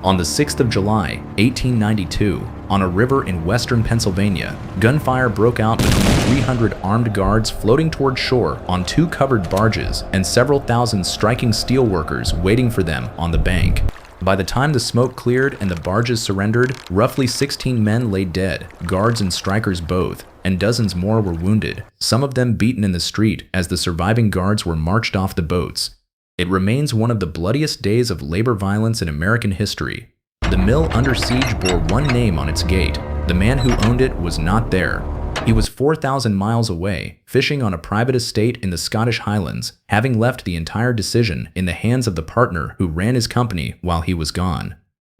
On the 6th of July, 1892, on a river in western Pennsylvania, gunfire broke out between 300 armed guards floating toward shore on two covered barges and several thousand striking steelworkers waiting for them on the bank. By the time the smoke cleared and the barges surrendered, roughly 16 men lay dead, guards and strikers both, and dozens more were wounded, some of them beaten in the street as the surviving guards were marched off the boats. It remains one of the bloodiest days of labor violence in American history. The mill under siege bore one name on its gate. The man who owned it was not there. He was 4,000 miles away, fishing on a private estate in the Scottish Highlands, having left the entire decision in the hands of the partner who ran his company while he was gone.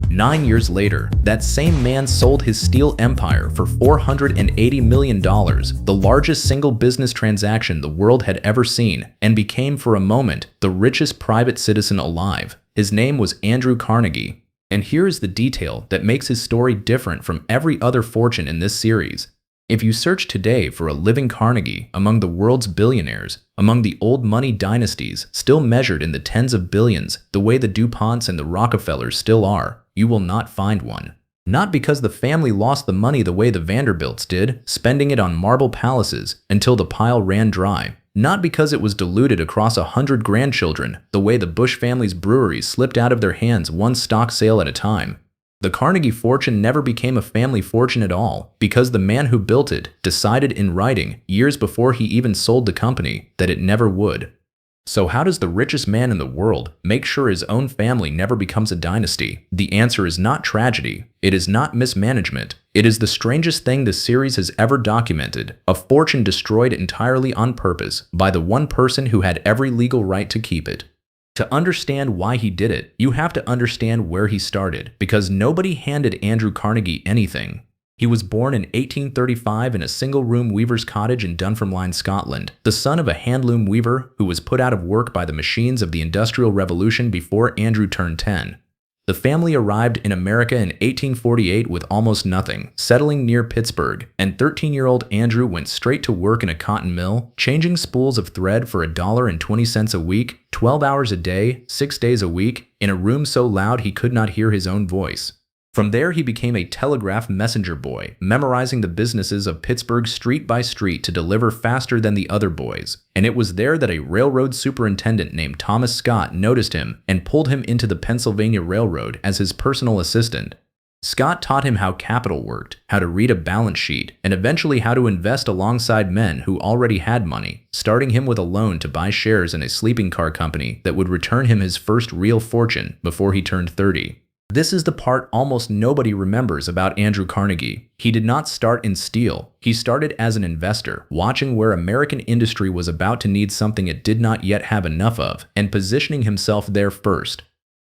9 years later, that same man sold his steel empire for $480 million, the largest single business transaction the world had ever seen, and became for a moment the richest private citizen alive. His name was Andrew Carnegie. And here is the detail that makes his story different from every other fortune in this series. If you search today for a living Carnegie among the world's billionaires, among the old money dynasties still measured in the tens of billions, the way the DuPonts and the Rockefellers still are, you will not find one. Not because the family lost the money the way the Vanderbilts did, spending it on marble palaces until the pile ran dry. Not because it was diluted across 100 grandchildren, the way the Bush family's breweries slipped out of their hands one stock sale at a time. The Carnegie fortune never became a family fortune at all because the man who built it decided in writing, years before he even sold the company, that it never would. So how does the richest man in the world make sure his own family never becomes a dynasty? The answer is not tragedy. It is not mismanagement. It is the strangest thing the series has ever documented, a fortune destroyed entirely on purpose by the one person who had every legal right to keep it. To understand why he did it, you have to understand where he started, because nobody handed Andrew Carnegie anything. He was born in 1835 in a single-room weaver's cottage in Dunfermline, Scotland, the son of a handloom weaver who was put out of work by the machines of the Industrial Revolution before Andrew turned 10. The family arrived in America in 1848 with almost nothing, settling near Pittsburgh, and 13-year-old Andrew went straight to work in a cotton mill, changing spools of thread for $1.20 a week, 12 hours a day, 6 days a week, in a room so loud he could not hear his own voice. From there, he became a telegraph messenger boy, memorizing the businesses of Pittsburgh street by street to deliver faster than the other boys. And it was there that a railroad superintendent named Thomas Scott noticed him and pulled him into the Pennsylvania Railroad as his personal assistant. Scott taught him how capital worked, how to read a balance sheet, and eventually how to invest alongside men who already had money, starting him with a loan to buy shares in a sleeping car company that would return him his first real fortune before he turned 30. This is the part almost nobody remembers about Andrew Carnegie. He did not start in steel. He started as an investor, watching where American industry was about to need something it did not yet have enough of, and positioning himself there first.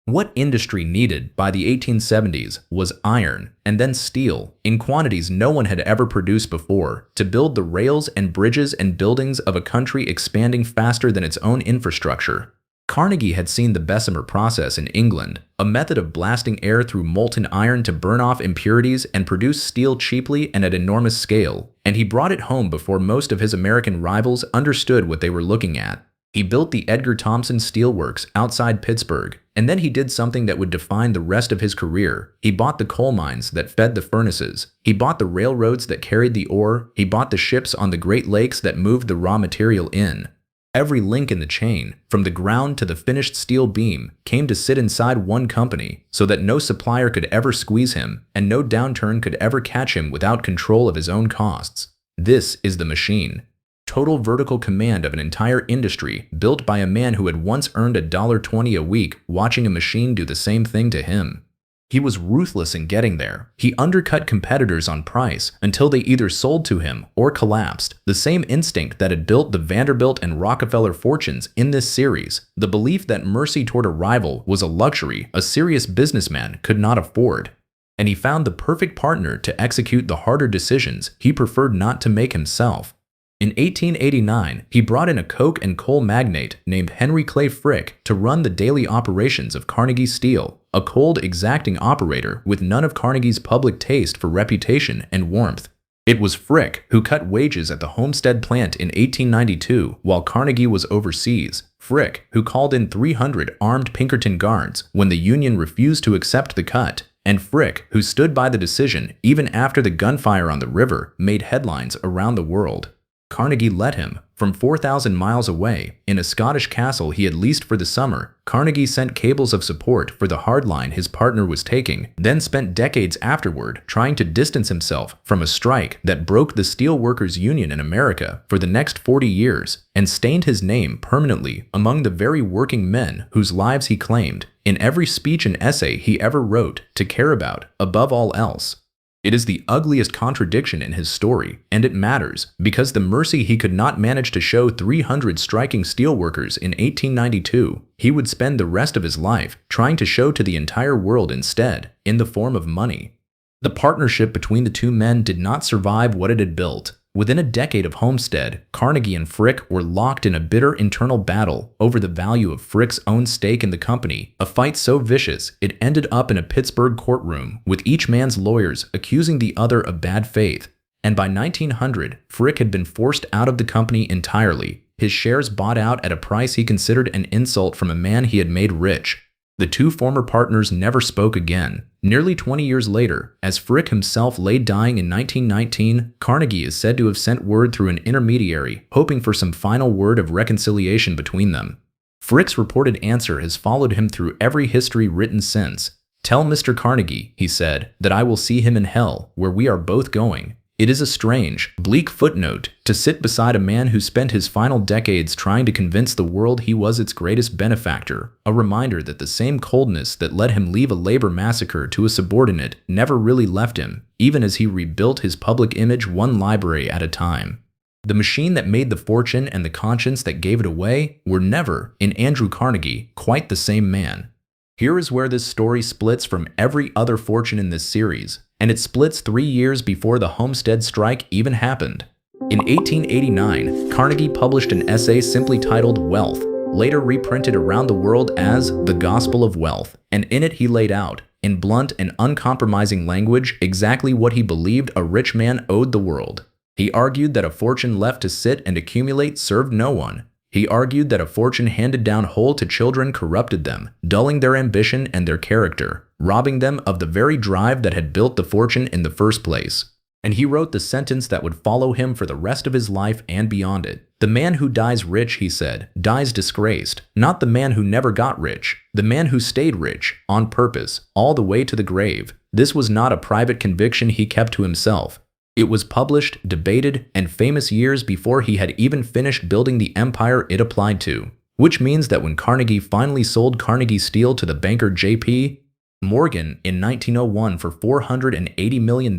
What industry needed by the 1870s was iron, and then steel, in quantities no one had ever produced before, to build the rails and bridges and buildings of a country expanding faster than its own infrastructure. Carnegie had seen the Bessemer process in England, a method of blasting air through molten iron to burn off impurities and produce steel cheaply and at enormous scale, and he brought it home before most of his American rivals understood what they were looking at. He built the Edgar Thomson Steel Works outside Pittsburgh, and then he did something that would define the rest of his career. He bought the coal mines that fed the furnaces. He bought the railroads that carried the ore. He bought the ships on the Great Lakes that moved the raw material in. Every link in the chain, from the ground to the finished steel beam, came to sit inside one company so that no supplier could ever squeeze him and no downturn could ever catch him without control of his own costs. This is the machine. Total vertical command of an entire industry built by a man who had once earned $1.20 a week watching a machine do the same thing to him. He was ruthless in getting there. He undercut competitors on price until they either sold to him or collapsed. The same instinct that had built the Vanderbilt and Rockefeller fortunes in this series, the belief that mercy toward a rival was a luxury a serious businessman could not afford. And he found the perfect partner to execute the harder decisions he preferred not to make himself. In 1889, he brought in a coke and coal magnate named Henry Clay Frick to run the daily operations of Carnegie Steel, a cold, exacting operator with none of Carnegie's public taste for reputation and warmth. It was Frick who cut wages at the Homestead plant in 1892 while Carnegie was overseas. Frick, who called in 300 armed Pinkerton guards when the Union refused to accept the cut, and Frick, who stood by the decision even after the gunfire on the river made headlines around the world. Carnegie led him. From 4,000 miles away, in a Scottish castle he had leased for the summer, Carnegie sent cables of support for the hard line his partner was taking, then spent decades afterward trying to distance himself from a strike that broke the Steel Workers Union in America for the next 40 years and stained his name permanently among the very working men whose lives he claimed, in every speech and essay he ever wrote, to care about above all else. It is the ugliest contradiction in his story, and it matters, because the mercy he could not manage to show 300 striking steelworkers in 1892, he would spend the rest of his life trying to show to the entire world instead, in the form of money. The partnership between the two men did not survive what it had built. Within a decade of Homestead, Carnegie and Frick were locked in a bitter internal battle over the value of Frick's own stake in the company, a fight so vicious it ended up in a Pittsburgh courtroom with each man's lawyers accusing the other of bad faith. And by 1900, Frick had been forced out of the company entirely, his shares bought out at a price he considered an insult from a man he had made rich. The two former partners never spoke again. Nearly 20 years later, as Frick himself lay dying in 1919, Carnegie is said to have sent word through an intermediary, hoping for some final word of reconciliation between them. Frick's reported answer has followed him through every history written since. "Tell Mr. Carnegie," he said, "that I will see him in hell, where we are both going." It is a strange, bleak footnote to sit beside a man who spent his final decades trying to convince the world he was its greatest benefactor, a reminder that the same coldness that let him leave a labor massacre to a subordinate never really left him, even as he rebuilt his public image one library at a time. The machine that made the fortune and the conscience that gave it away were never, in Andrew Carnegie, quite the same man. Here is where this story splits from every other fortune in this series, and it splits 3 years before the Homestead strike even happened. In 1889, Carnegie published an essay simply titled Wealth, later reprinted around the world as The Gospel of Wealth, and in it he laid out, in blunt and uncompromising language, exactly what he believed a rich man owed the world. He argued that a fortune left to sit and accumulate served no one. He argued that a fortune handed down whole to children corrupted them, dulling their ambition and their character, robbing them of the very drive that had built the fortune in the first place. And he wrote the sentence that would follow him for the rest of his life and beyond it. "The man who dies rich," he said, "dies disgraced. Not the man who never got rich. The man who stayed rich, on purpose, all the way to the grave." This was not a private conviction he kept to himself. It was published, debated, and famous years before he had even finished building the empire it applied to. Which means that when Carnegie finally sold Carnegie Steel to the banker J.P. Morgan in 1901 for $480 million,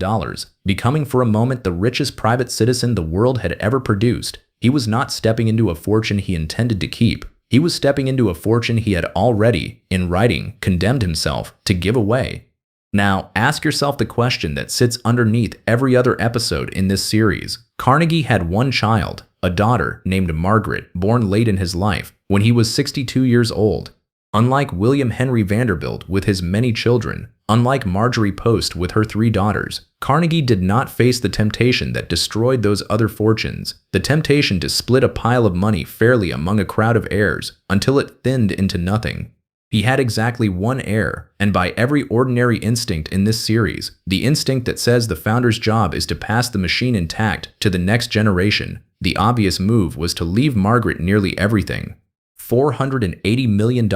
becoming for a moment the richest private citizen the world had ever produced, he was not stepping into a fortune he intended to keep. He was stepping into a fortune he had already, in writing, condemned himself to give away. Now, ask yourself the question that sits underneath every other episode in this series. Carnegie had one child, a daughter named Margaret, born late in his life, when he was 62 years old. Unlike William Henry Vanderbilt with his many children, unlike Marjorie Post with her 3 daughters, Carnegie did not face the temptation that destroyed those other fortunes, the temptation to split a pile of money fairly among a crowd of heirs until it thinned into nothing. He had exactly one heir, and by every ordinary instinct in this series, the instinct that says the founder's job is to pass the machine intact to the next generation, the obvious move was to leave Margaret nearly everything. $480 million,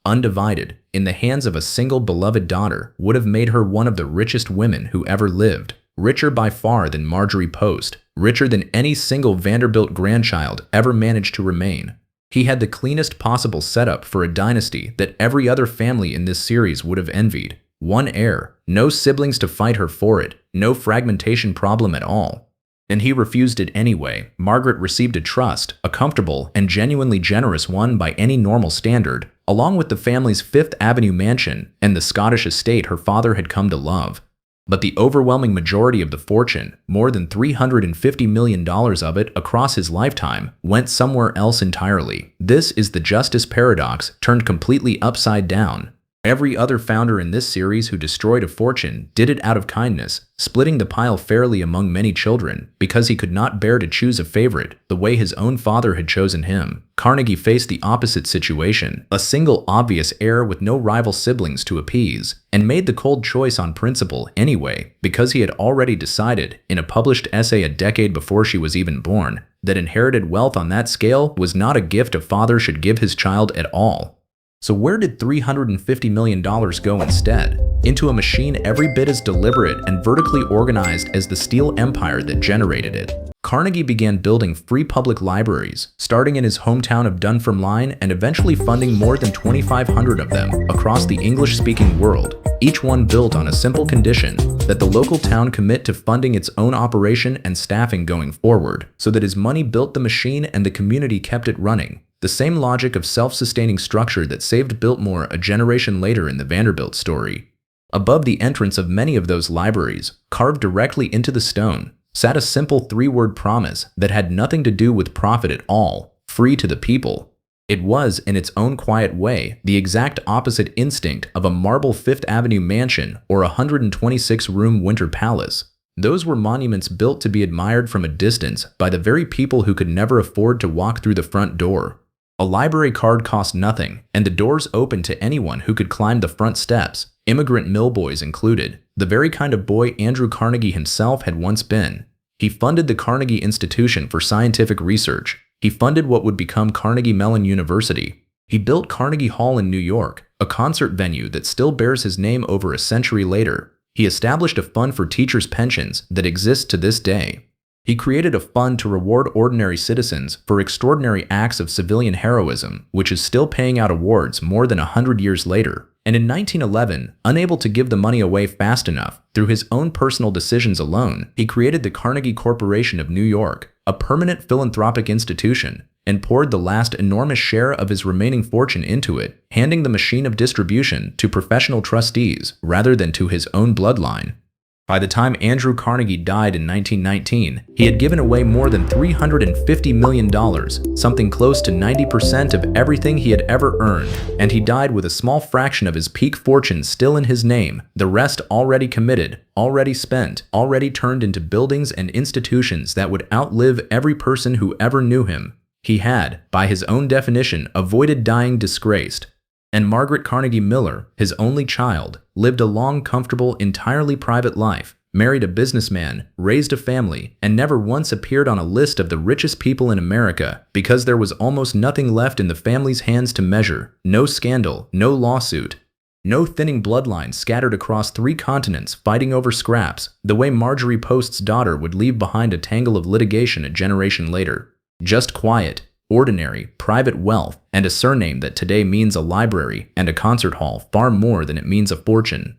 undivided, in the hands of a single beloved daughter would have made her one of the richest women who ever lived, richer by far than Marjorie Post, richer than any single Vanderbilt grandchild ever managed to remain. He had the cleanest possible setup for a dynasty that every other family in this series would have envied. One heir, no siblings to fight her for it, no fragmentation problem at all. And he refused it anyway. Margaret received a trust, a comfortable and genuinely generous one by any normal standard, along with the family's Fifth Avenue mansion and the Scottish estate her father had come to love. But the overwhelming majority of the fortune, more than $350 million of it across his lifetime, went somewhere else entirely. This is the justice paradox turned completely upside down. Every other founder in this series who destroyed a fortune did it out of kindness, splitting the pile fairly among many children, because he could not bear to choose a favorite the way his own father had chosen him. Carnegie faced the opposite situation, a single obvious heir with no rival siblings to appease, and made the cold choice on principle anyway, because he had already decided, in a published essay a decade before she was even born, that inherited wealth on that scale was not a gift a father should give his child at all. So where did $350 million go instead? Into a machine every bit as deliberate and vertically organized as the steel empire that generated it. Carnegie began building free public libraries, starting in his hometown of Dunfermline and eventually funding more than 2,500 of them across the English-speaking world, each one built on a simple condition that the local town commit to funding its own operation and staffing going forward, so that his money built the machine and the community kept it running. The same logic of self-sustaining structure that saved Biltmore a generation later in the Vanderbilt story. Above the entrance of many of those libraries, carved directly into the stone, sat a simple three-word promise that had nothing to do with profit at all: free to the people. It was, in its own quiet way, the exact opposite instinct of a marble Fifth Avenue mansion or a 126-room winter palace. Those were monuments built to be admired from a distance by the very people who could never afford to walk through the front door. A library card cost nothing, and the doors opened to anyone who could climb the front steps, immigrant mill boys included, the very kind of boy Andrew Carnegie himself had once been. He funded the Carnegie Institution for Scientific Research. He funded what would become Carnegie Mellon University. He built Carnegie Hall in New York, a concert venue that still bears his name over a century later. He established a fund for teachers' pensions that exists to this day. He created a fund to reward ordinary citizens for extraordinary acts of civilian heroism, which is still paying out awards more than 100 years later. And in 1911, unable to give the money away fast enough through his own personal decisions alone, he created the Carnegie Corporation of New York, a permanent philanthropic institution, and poured the last enormous share of his remaining fortune into it, handing the machine of distribution to professional trustees rather than to his own bloodline. By the time Andrew Carnegie died in 1919, he had given away more than $350 million, something close to 90% of everything he had ever earned, and he died with a small fraction of his peak fortune still in his name, the rest already committed, already spent, already turned into buildings and institutions that would outlive every person who ever knew him. He had, by his own definition, avoided dying disgraced. And Margaret Carnegie Miller, his only child, lived a long, comfortable, entirely private life, married a businessman, raised a family, and never once appeared on a list of the richest people in America because there was almost nothing left in the family's hands to measure. No scandal, no lawsuit, no thinning bloodlines scattered across 3 continents fighting over scraps, the way Marjorie Post's daughter would leave behind a tangle of litigation a generation later. Just quiet, ordinary, private wealth, and a surname that today means a library and a concert hall far more than it means a fortune.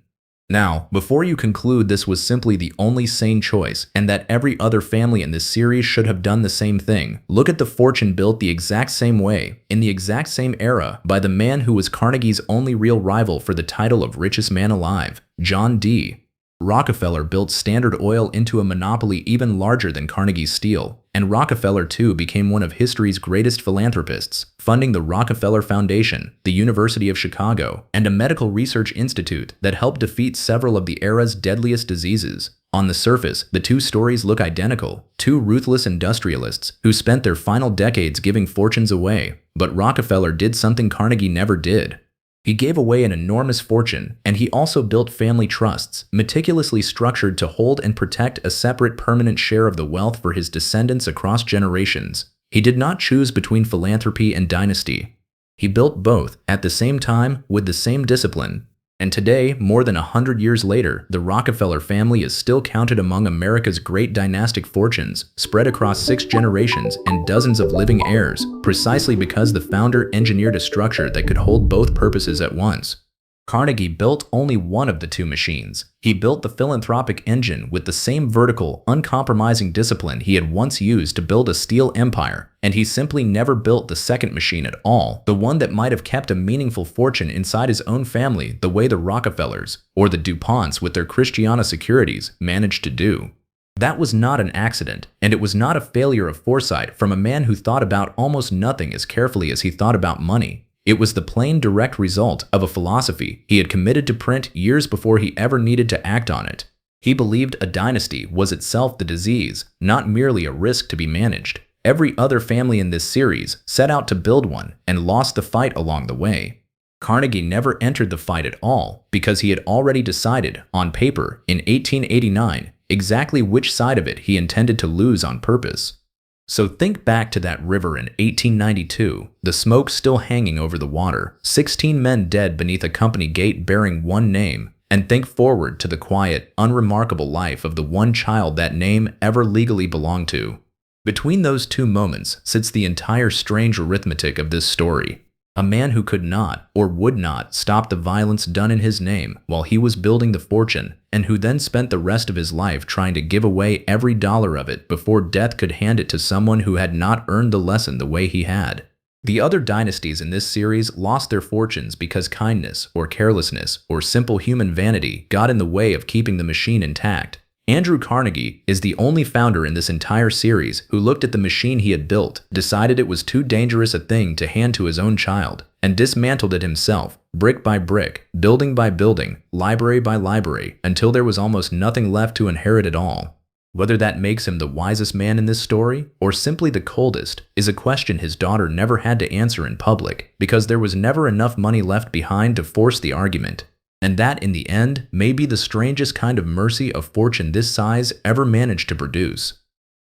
Now, before you conclude this was simply the only sane choice and that every other family in this series should have done the same thing, look at the fortune built the exact same way, in the exact same era, by the man who was Carnegie's only real rival for the title of richest man alive, John D. Rockefeller built Standard Oil into a monopoly even larger than Carnegie's steel, and Rockefeller too became one of history's greatest philanthropists, funding the Rockefeller Foundation, the University of Chicago, and a medical research institute that helped defeat several of the era's deadliest diseases. On the surface, the two stories look identical, two ruthless industrialists who spent their final decades giving fortunes away, but Rockefeller did something Carnegie never did. He gave away an enormous fortune, and he also built family trusts, meticulously structured to hold and protect a separate permanent share of the wealth for his descendants across generations. He did not choose between philanthropy and dynasty. He built both at the same time with the same discipline. And today, more than 100 years later, the Rockefeller family is still counted among America's great dynastic fortunes, spread across 6 generations and dozens of living heirs, precisely because the founder engineered a structure that could hold both purposes at once. Carnegie built only one of the two machines. He built the philanthropic engine with the same vertical, uncompromising discipline he had once used to build a steel empire, and he simply never built the second machine at all, the one that might have kept a meaningful fortune inside his own family the way the Rockefellers, or the DuPonts with their Christiana securities, managed to do. That was not an accident, and it was not a failure of foresight from a man who thought about almost nothing as carefully as he thought about money. It was the plain direct result of a philosophy he had committed to print years before he ever needed to act on it. He believed a dynasty was itself the disease, not merely a risk to be managed. Every other family in this series set out to build one and lost the fight along the way. Carnegie never entered the fight at all because he had already decided, on paper, in 1889, exactly which side of it he intended to lose on purpose. So think back to that river in 1892, the smoke still hanging over the water, 16 men dead beneath a company gate bearing one name, and think forward to the quiet, unremarkable life of the one child that name ever legally belonged to. Between those two moments sits the entire strange arithmetic of this story. A man who could not or would not stop the violence done in his name while he was building the fortune, and who then spent the rest of his life trying to give away every dollar of it before death could hand it to someone who had not earned the lesson the way he had. The other dynasties in this series lost their fortunes because kindness or carelessness or simple human vanity got in the way of keeping the machine intact. Andrew Carnegie is the only founder in this entire series who looked at the machine he had built, decided it was too dangerous a thing to hand to his own child, and dismantled it himself, brick by brick, building by building, library by library, until there was almost nothing left to inherit at all. Whether that makes him the wisest man in this story, or simply the coldest, is a question his daughter never had to answer in public, because there was never enough money left behind to force the argument. And that, in the end, may be the strangest kind of mercy a fortune this size ever managed to produce.